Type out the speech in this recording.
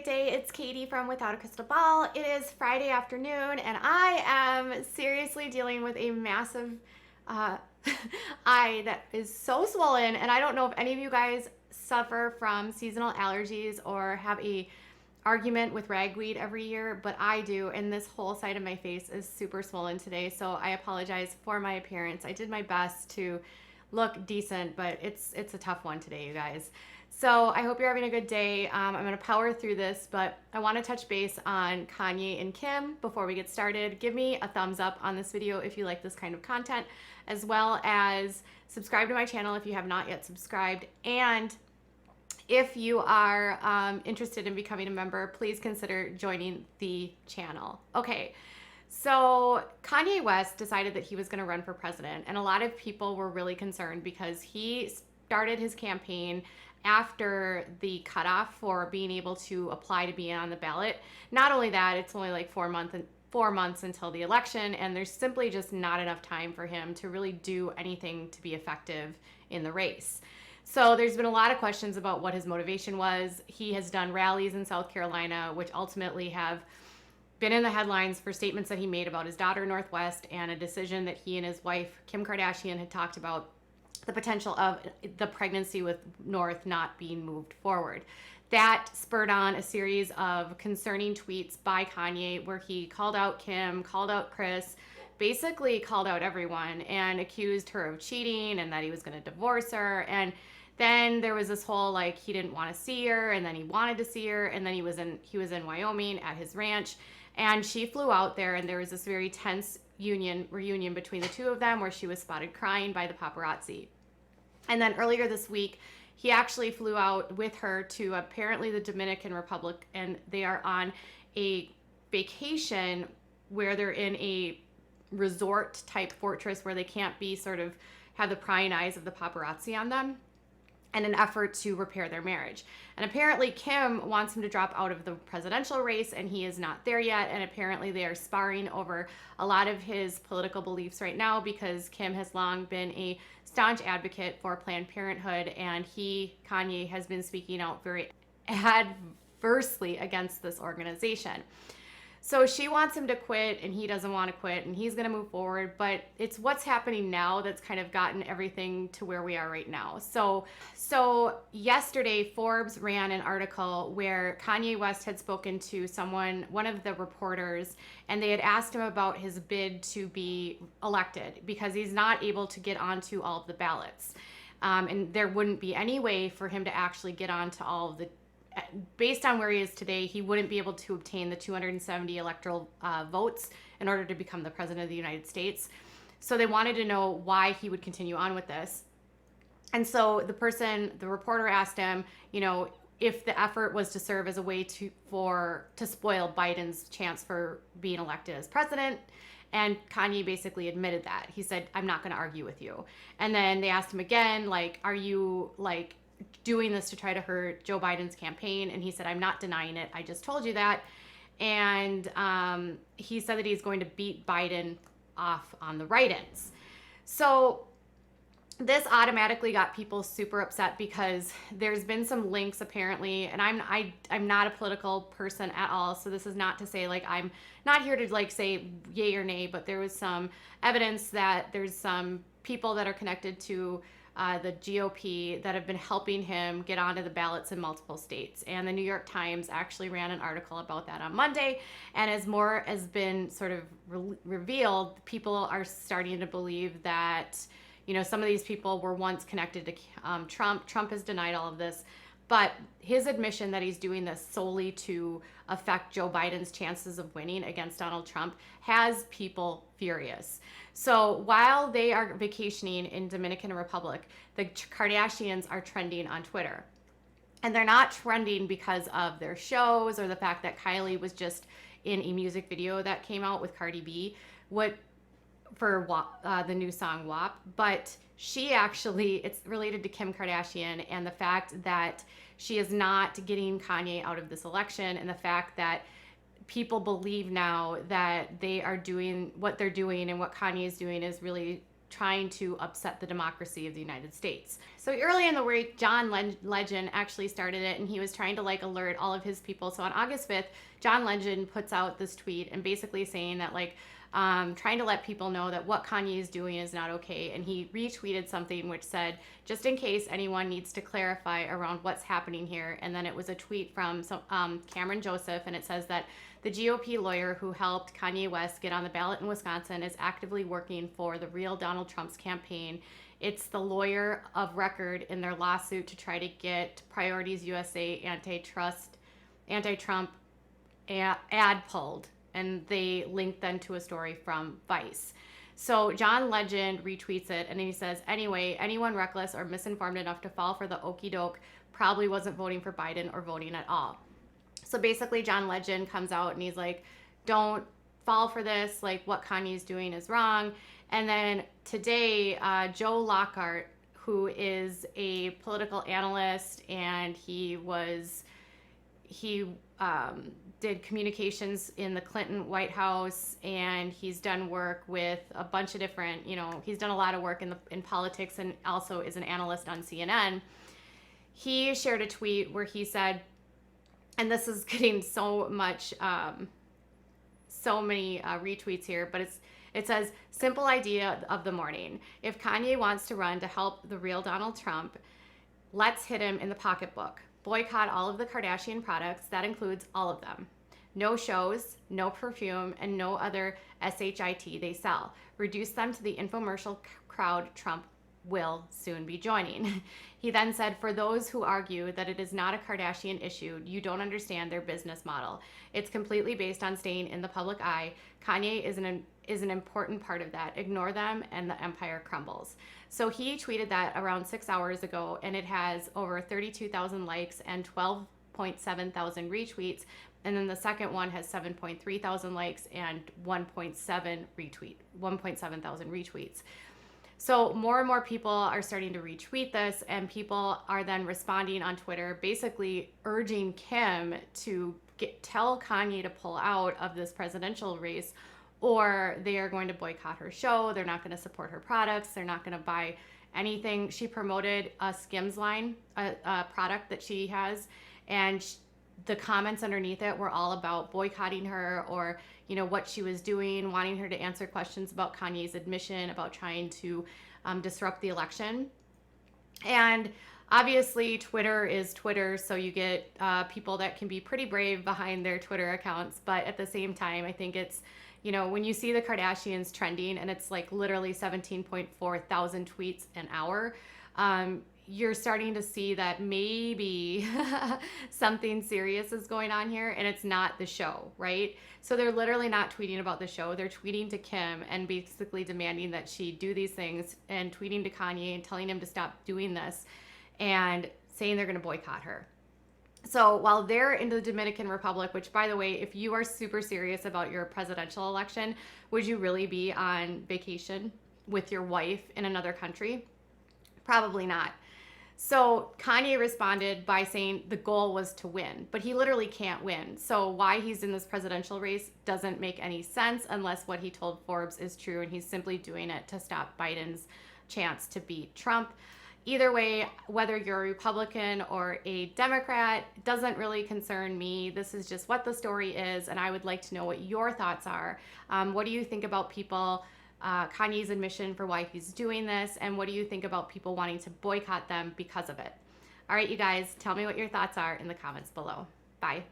great day. It's Katie from Without a Crystal Ball. It is Friday afternoon, and I am seriously dealing with a massive uh, eye that is so swollen. And I don't know if any of you guys suffer from seasonal allergies or have a argument with ragweed every year, but I do, and this whole side of my face is super swollen today. So I apologize for my appearance. I did my best to look decent, but it's a tough one today, you guys. So I hope you're having a good day. I'm going to power through this, but I want to touch base on Kanye and Kim before we get started. Give me a thumbs up on this video if you like this kind of content, as well as subscribe to my channel if you have not yet subscribed. And if you are interested in becoming a member, please consider joining the channel. Okay, so Kanye West decided that he was going to run for president, and a lot of people were really concerned because he started his campaign after the cutoff for being able to apply to be on the ballot. Not only that, it's only like 4 months until the election, and there's simply just not enough time for him to really do anything to be effective in the race. So there's been a lot of questions about what his motivation was. He has done rallies in South Carolina, which ultimately have been in the headlines for statements that he made about his daughter, Northwest, and a decision that he and his wife, Kim Kardashian, had talked about the potential of the pregnancy with North not being moved forward. That spurred on a series of concerning tweets by Kanye where he called out Kim, called out Chris, basically called out everyone and accused her of cheating and that he was going to divorce her. And then there was this whole like he didn't want to see her, and then he wanted to see her, and then he was in Wyoming at his ranch, and she flew out there, and there was this very tense reunion between the two of them where she was spotted crying by the paparazzi. And then earlier this week, he actually flew out with her to apparently the Dominican Republic, and they are on a vacation where they're in a resort type fortress where they can't be sort of have the prying eyes of the paparazzi on them, in an effort to repair their marriage. And apparently Kim wants him to drop out of the presidential race, and he is not there yet. And apparently they are sparring over a lot of his political beliefs right now because Kim has long been a staunch advocate for Planned Parenthood, and Kanye, has been speaking out very adversely against this organization. So she wants him to quit, and he doesn't want to quit, and he's going to move forward. But it's what's happening now that's kind of gotten everything to where we are right now. So yesterday, Forbes ran an article where Kanye West had spoken to one of the reporters, and they had asked him about his bid to be elected because he's not able to get onto all of the ballots. And there wouldn't be any way for him to actually get onto all of the based on where he is today, he wouldn't be able to obtain the 270 electoral votes in order to become the president of the United States. So they wanted to know why he would continue on with this. And so the reporter asked him, if the effort was to serve as a way to spoil Biden's chance for being elected as president. And Kanye basically admitted that. He said, "I'm not going to argue with you." And then they asked him again, are you doing this to try to hurt Joe Biden's campaign? And he said, "I'm not denying it. I just told you that." And he said that he's going to beat Biden off on the write-ins. So this automatically got people super upset because there's been some links apparently, and I'm not a political person at all, so this is not to say I'm not here to say yay or nay, but there was some evidence that there's some people that are connected to the GOP that have been helping him get onto the ballots in multiple states. And the New York Times actually ran an article about that on Monday. And as more has been sort of revealed, people are starting to believe that, some of these people were once connected to Trump. Trump has denied all of this. But his admission that he's doing this solely to affect Joe Biden's chances of winning against Donald Trump has people furious. So while they are vacationing in Dominican Republic, the Kardashians are trending on Twitter. And they're not trending because of their shows or the fact that Kylie was just in a music video that came out with Cardi B for the new song WAP. But it's related to Kim Kardashian and the fact that she is not getting Kanye out of this election, and the fact that people believe now that they are doing what they're doing and what Kanye is doing is really trying to upset the democracy of the United States. So early in the week, John Legend actually started it, and he was trying to like alert all of his people. So on August 5th, John Legend puts out this tweet and basically saying that like, trying to let people know that what Kanye is doing is not okay. And he retweeted something which said, just in case anyone needs to clarify around what's happening here. And then it was a tweet from Cameron Joseph, and it says that the GOP lawyer who helped Kanye West get on the ballot in Wisconsin is actively working for the real Donald Trump's campaign. It's the lawyer of record in their lawsuit to try to get Priorities USA anti-Trump ad pulled. And they linked then to a story from Vice. So John Legend retweets it, and he says, anyway, anyone reckless or misinformed enough to fall for the okey doke probably wasn't voting for Biden or voting at all. So basically John Legend comes out and he's like, don't fall for this, like what Kanye's doing is wrong. And then today, Joe Lockhart, who is a political analyst, and he did communications in the Clinton White House, and he's done work with a bunch of different, he's done a lot of work in politics, and also is an analyst on CNN. He shared a tweet where he said, and this is getting so many retweets here, but it says, simple idea of the morning. If Kanye wants to run to help the real Donald Trump, let's hit him in the pocketbook. Boycott all of the Kardashian products. That includes all of them. No shows, no perfume, and no other SHIT they sell. Reduce them to the infomercial crowd Trump will soon be joining. He then said, for those who argue that it is not a Kardashian issue, you don't understand their business model. It's completely based on staying in the public eye. Kanye is an important part of that. Ignore them and the empire crumbles. So he tweeted that around 6 hours ago, and it has over 32,000 likes and 12.7 thousand retweets. And then the second one has 7.3 thousand likes and 1.7 thousand retweets. So more and more people are starting to retweet this, and people are then responding on Twitter, basically urging Kim to tell Kanye to pull out of this presidential race, or they are going to boycott her show. They're not going to support her products. They're not going to buy anything. She promoted a Skims line, a product that she has, and the comments underneath it were all about boycotting her, or what she was doing, wanting her to answer questions about Kanye's admission about trying to disrupt the election. And obviously Twitter is Twitter, so you get people that can be pretty brave behind their Twitter accounts, but at the same time, I think it's, when you see the Kardashians trending and it's like literally 17.4 thousand tweets an hour, you're starting to see that maybe something serious is going on here, and it's not the show, right? So they're literally not tweeting about the show. They're tweeting to Kim and basically demanding that she do these things, and tweeting to Kanye and telling him to stop doing this, and saying they're going to boycott her. So while they're in the Dominican Republic, which, by the way, if you are super serious about your presidential election, would you really be on vacation with your wife in another country? Probably not. So Kanye responded by saying the goal was to win, but he literally can't win. So why he's in this presidential race doesn't make any sense unless what he told Forbes is true, and he's simply doing it to stop Biden's chance to beat Trump. Either way, whether you're a Republican or a Democrat, doesn't really concern me. This is just what the story is, and I would like to know what your thoughts are. What do you think about people, Kanye's admission for why he's doing this, and what do you think about people wanting to boycott them because of it? All right, you guys, tell me what your thoughts are in the comments below. Bye.